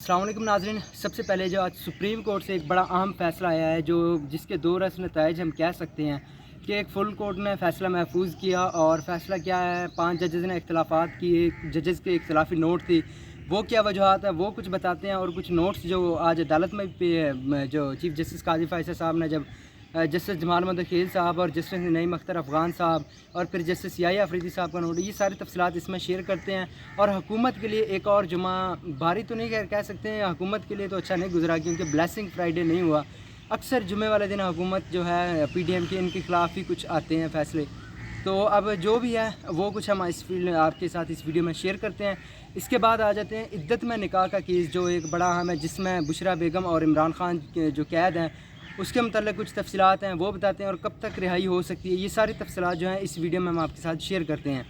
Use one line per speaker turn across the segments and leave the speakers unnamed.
अस्सलाम वालेकुम नाज़रीन। सबसे पहले जो आज सुप्रीम कोर्ट से एक बड़ा अहम फ़ैसला आया है, जो जिसके दो रस नताइज हम कह सकते हैं कि एक फुल कोर्ट ने फ़ैसला महफूज किया। और फ़ैसला क्या है, 5 जजेज़ ने इख्तलाफात किए, जजेज़ के इख्तलाफी नोट थी, वो क्या वजूहत है वो कुछ बताते हैं। और कुछ नोट्स जो आज अदालत में जो चीफ़ जस्टिस काज़ी फ़ैसल साहब ने जब जस्टिस जमाल अहमद वकील साहब और जस्टिस नईम अख्तर अफ़गान साहब और फिर जस्टिस याहिया अफरीदी साहब का नोट, ये सारी तफसीलात इसमें शेयर करते हैं। और हुकूमत के लिए एक और जुमा भारी तो नहीं कह सकते हैं, हुकूमत के लिए तो अच्छा नहीं गुजरा क्योंकि ब्लेसिंग फ्राइडे नहीं हुआ। अक्सर जुमे वाले दिन हुकूमत जो है PDM के इनके ख़िलाफ़ ही कुछ आते हैं फ़ैसले। तो अब जो भी है वो कुछ हम इस आपके साथ इस वीडियो में शेयर करते हैं। इसके बाद आ जाते हैं इद्दत में निकाह का केस, जो एक बड़ा अहम है, जिसमें बुशरा बेगम और इमरान खान के जो कैद हैं उसके मतलब कुछ तफसीलात हैं वो बताते हैं, और कब तक रिहाई हो सकती है, ये सारी तफसीलात जो हैं इस वीडियो में हम आपके साथ शेयर करते हैं।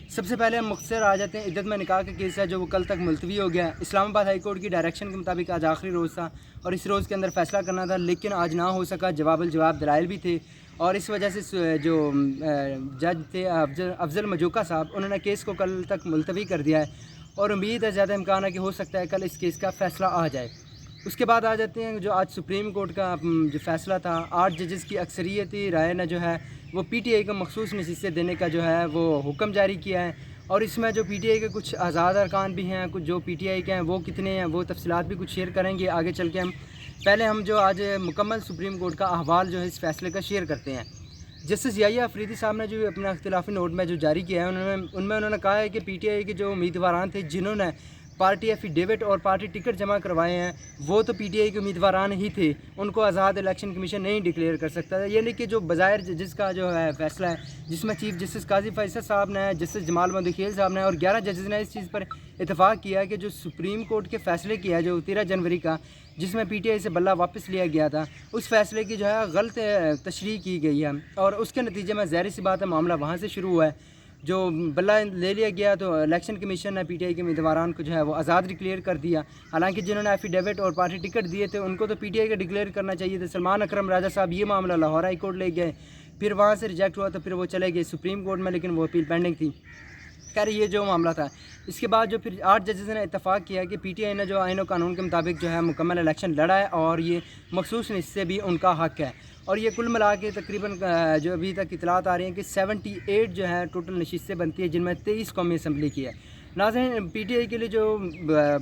सबसे पहले हम मुख्तसर आ जाते हैं, इद्दत में निकाह का केस है जो वो कल तक मुलतवी हो गया। इस्लामाबाद हाई कोर्ट की डायरेक्शन के मुताबिक आज आखिरी रोज़ था और इस रोज़ के अंदर फ़ैसला करना था, लेकिन आज ना हो सका। जवाब दलाइल भी थे और इस वजह से जो जज थे अफजल मजूका साहब, उन्होंने केस को कल तक मुलतवी कर दिया है और उम्मीद है, ज़्यादा इम्कान है कि हो सकता है कल इस केस का फ़ैसला आ जाए। उसके बाद आ जाते हैं जो आज सुप्रीम कोर्ट का जो फ़ैसला था, 8 जजेस की अक्सरियती राय ने जो है वो PTI को मखसूस नशीसें देने का जो है वो हुक्म जारी किया है। और इसमें जो PTI के कुछ आज़ाद अरकान भी हैं, कुछ जो PTI के हैं वो कितने हैं, वो तफसीलात भी कुछ शेयर करेंगे आगे चल के। हम जो आज मुकम्मल सुप्रीम कोर्ट का अहवाल जो है इस फ़ैसले का शेयर करते हैं। जस्टिस याहिया अफरीदी साहब ने जो अपना इख्तिलाफी नोट में जो जारी किया है, उन्होंने कहा है कि PTI के जो उम्मीदवारान थे जिन्होंने पार्टी एफिडेविट और पार्टी टिकट जमा करवाए हैं, वो तो PTI के उम्मीदवारान ही थे, उनको आज़ाद इलेक्शन कमीशन नहीं डिक्लेयर कर सकता था। यानी कि जो बज़ाहिर जिसका जो है फ़ैसला है, जिसमें चीफ जस्टिस काज़ी फ़ैसल साहब ने, जस्टिस जमाल अहमद वकील साहब ने और 11 जजेज़ ने इस चीज़ पर इतफ़ाक़ किया कि जो सुप्रीम कोर्ट के फ़ैसले किया है जो 13 जनवरी का, जिसमें PTI से बल्ला वापस लिया गया था, उस फ़ैसले की जो है गलत तशरीह की गई है। और उसके नतीजे में ज़ाहिर सी बात है मामला वहाँ से शुरू हुआ है। जो बल्ला ले लिया गया तो इलेक्शन कमीशन ने PTI के उम्मीदवारान को जो है वो आज़ाद डिक्लेयर कर दिया। हालांकि जिन्होंने एफिडेविट और पार्टी टिकट दिए थे उनको तो PTI का डिक्लेयर करना चाहिए था। सलमान अकरम राजा साहब ये मामला लाहौर हाई कोर्ट ले गए, फिर वहाँ से रिजेक्ट हुआ तो फिर वो चले गए सुप्रीम कोर्ट में, लेकिन वो अपील पेंडिंग थी। खैर ये जो मामला था, इसके बाद जो फिर 8 जजेस ने इत्तफाक़ किया कि PTI ने जो आईन और कानून के मुताबिक जो है मुकम्मल इलेक्शन लड़ा है और ये मखसूस हिस्से भी उनका हक़ है। और ये कुल मिला के तकरीबन जो अभी तक इतलात आ रही हैं कि 78 जो है टोटल नशिस्तें बनती है, जिनमें 23 कौमी असम्बली की है। नाज़रीन, PTI के लिए जो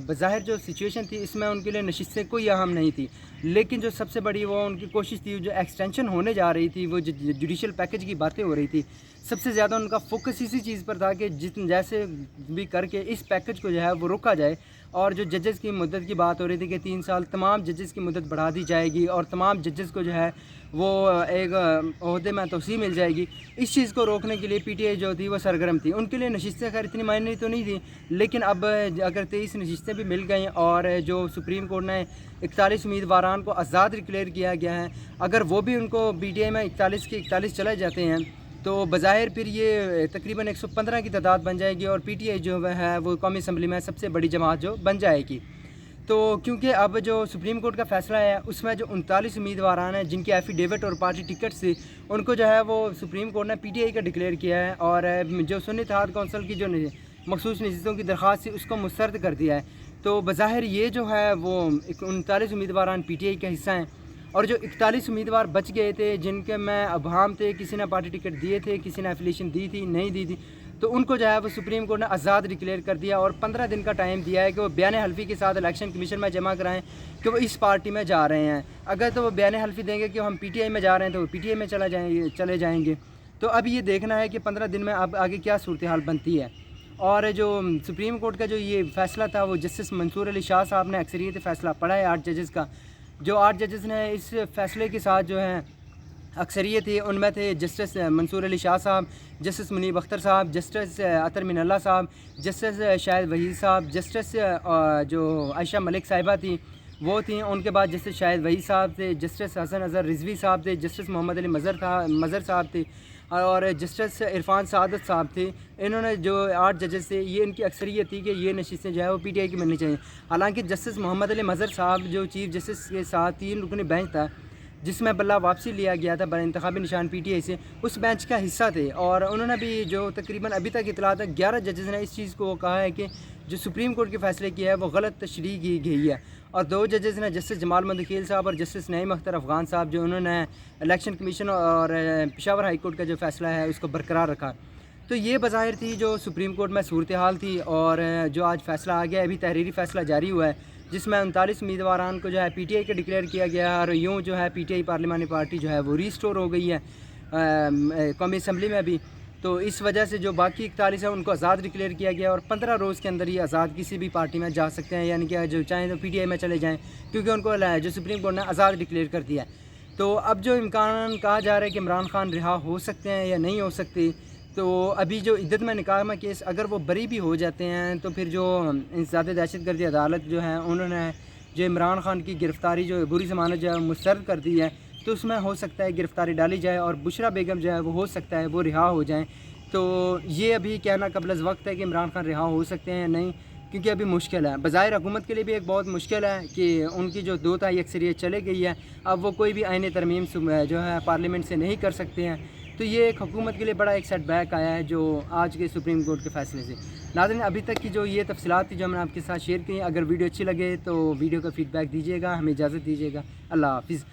बज़ाहिर जो सिचुएशन थी, इसमें उनके लिए नशिस्तें कोई अहम नहीं थी, लेकिन जो सबसे बड़ी वो उनकी कोशिश थी, जो एक्सटेंशन होने जा रही थी, वो जुडिशल पैकेज की बातें हो रही थी, सबसे ज़्यादा उनका फोकस इसी चीज़ पर था कि जैसे भी करके इस पैकेज को जो है वो रोका जाए। और जो जजेस की मुद्दत की बात हो रही थी कि 3 साल तमाम जजेस की मुद्दत बढ़ा दी जाएगी और तमाम जजेस को जो है वो एक ओहदे में तोसी मिल जाएगी, इस चीज़ को रोकने के लिए PTI जो थी वो सरगर्म थी। उनके लिए नशिस्तें खैर इतनी मायने तो नहीं थी, लेकिन अब अगर 23 नशिस्तें भी मिल गई और जो सुप्रीम कोर्ट ने 41 उम्मीदवारान को आज़ाद डिक्लेयर किया गया है, अगर वो भी उनको PTI में 41 के 41 चले जाते हैं तो बज़ाहिर फिर ये तकरीबन 115 की तादाद बन जाएगी और PTI जो है वो कौमी असम्बली में सबसे बड़ी जमात जो बन जाएगी। तो क्योंकि अब जो सुप्रीम कोर्ट का फ़ैसला है उसमें जो 39 उम्मीदवारान हैं जिनके एफिडेविट और पार्टी टिकट से, उनको जो है वो सुप्रीम कोर्ट ने PTI का डिक्लेयर किया है और जो सुन्नी इत्तेहाद कौंसिल की जो मखसूस नशिस्तों की दरख्वास्त थी उसको मुस्तरद कर दिया है। तो बज़ाहिर ये जो है वो 39 उम्मीदवारान PTI का हिस्सा हैं और जो 41 उम्मीदवार बच गए थे जिनके में अबहम थे, किसी ने पार्टी टिकट दिए थे, किसी ने एफिलिएशन दी थी, नहीं दी थी, तो उनको जो है वो सुप्रीम कोर्ट ने आज़ाद डिक्लेयर कर दिया और 15 दिन का टाइम दिया है कि वो बयान हल्फी के साथ इलेक्शन कमीशन में जमा कराएं कि वो इस पार्टी में जा रहे हैं। अगर तो वो बयान हल्फी देंगे कि हम PTI में जा रहे हैं तो वो PTI में चले जाएंगे। तो अब ये देखना है कि 15 दिन में अब आगे क्या सूरत हाल बनती है। और जो सुप्रीम कोर्ट का जो ये फ़ैसला था वो जस्टिस मंसूर अली शाह साहब ने अक्सरियत फ़ैसला पढ़ा है 8 जजेस का। जो 8 जजेस ने इस फ़ैसले के साथ जो है अक्सरियत थी, उनमें थे जस्टिस मंसूर अली शाह साहब, जस्टिस मुनीब अख्तर साहब, जस्टिस अतर मिनल्ला साहब, जस्टिस शाहिद वहीद साहब, जस्टिस जो आयशा मलिक साहिबा थी वो थी, उनके बाद जस्टिस शाहिद वहीद साहब थे, जस्टिस हसन अज़हर रिजवी साहब थे, जस्टिस मोहम्मद अली मज़र साहब थे और जस्टिस इरफान सादत साहब थे। इन्होंने जो 8 जजेस थे, ये इनकी अक्सरियत थी कि ये नशिस्तें जो है वो PTI की मिलनी चाहिए। हालांकि जस्टिस मोहम्मद अली मज़र साहब जो चीफ जस्टिस के साथ 3 रुकनी बेंच था जिसमें बल्ला वापसी लिया गया था बर इंतखाबी निशान PTI से, उस बेंच का हिस्सा थे और उन्होंने भी जो तकरीबन अभी तक इतला तक 11 जजेस ने इस चीज़ को कहा है कि جو سپریم کورٹ کے فیصلے کی ہے وہ غلط تشریح کی گئی ہے، اور 2 ججز نے جسٹس جمال مندخیل صاحب اور جسٹس نعیم اختر افغان صاحب جو انہوں نے الیکشن کمیشن اور پشاور ہائی کورٹ کا جو فیصلہ ہے اس کو برقرار رکھا۔ تو یہ بظاہر تھی جو سپریم کورٹ میں صورتحال تھی، اور جو آج فیصلہ آ گیا ہے، ابھی تحریری فیصلہ جاری ہوا ہے جس میں 39 امیدواران کو جو ہے پی ٹی آئی کا ڈکلیئر کیا گیا ہے، اور یوں جو ہے پی ٹی آئی پارلیمانی پارٹی جو ہے وہ ریسٹور ہو گئی ہے قومی اسمبلی میں بھی۔ تو اس وجہ سے جو باقی 41 ہیں ان کو آزاد ڈکلیئر کیا گیا، اور 15 روز کے اندر ہی آزاد کسی بھی پارٹی میں جا سکتے ہیں، یعنی کہ جو چاہیں تو پی ٹی آئی میں چلے جائیں، کیونکہ ان کو جو سپریم کورٹ نے آزاد ڈکلیئر کر دیا ہے۔ تو اب جو امکان کہا جا رہا ہے کہ عمران خان رہا ہو سکتے ہیں یا نہیں ہو سکتے، تو ابھی جو عدت میں نکاح میں کیس اگر وہ بری بھی ہو جاتے ہیں تو پھر جو انسداد دہشت گردی عدالت جو ہے انہوں نے جو عمران خان کی گرفتاری جو عبوری ضمانت جو ہے مسترد کر دی ہے، تو اس میں ہو سکتا ہے گرفتاری ڈالی جائے اور بشرا بیگم جو ہے وہ ہو سکتا ہے وہ رہا ہو جائیں۔ تو یہ ابھی کہنا قبل از وقت ہے کہ عمران خان رہا ہو سکتے ہیں یا نہیں، کیونکہ ابھی مشکل ہے، بظاہر حکومت کے لیے بھی ایک بہت مشکل ہے کہ ان کی جو 2 تہائی اکثریت چلے گئی ہے، اب وہ کوئی بھی آئین ترمیم جو ہے پارلیمنٹ سے نہیں کر سکتے ہیں۔ تو یہ ایک حکومت کے لیے بڑا ایک سیٹ بیک آیا ہے جو آج کے سپریم کورٹ کے فیصلے سے۔ ناظرین، ابھی تک کی جو یہ تفصیلات تھی جو میں نے آپ کے ساتھ شیئر کی، اگر ویڈیو اچھی لگے تو ویڈیو کا فیڈ بیک دیجیے گا، ہمیں اجازت دیجیے گا۔ اللہ حافظ۔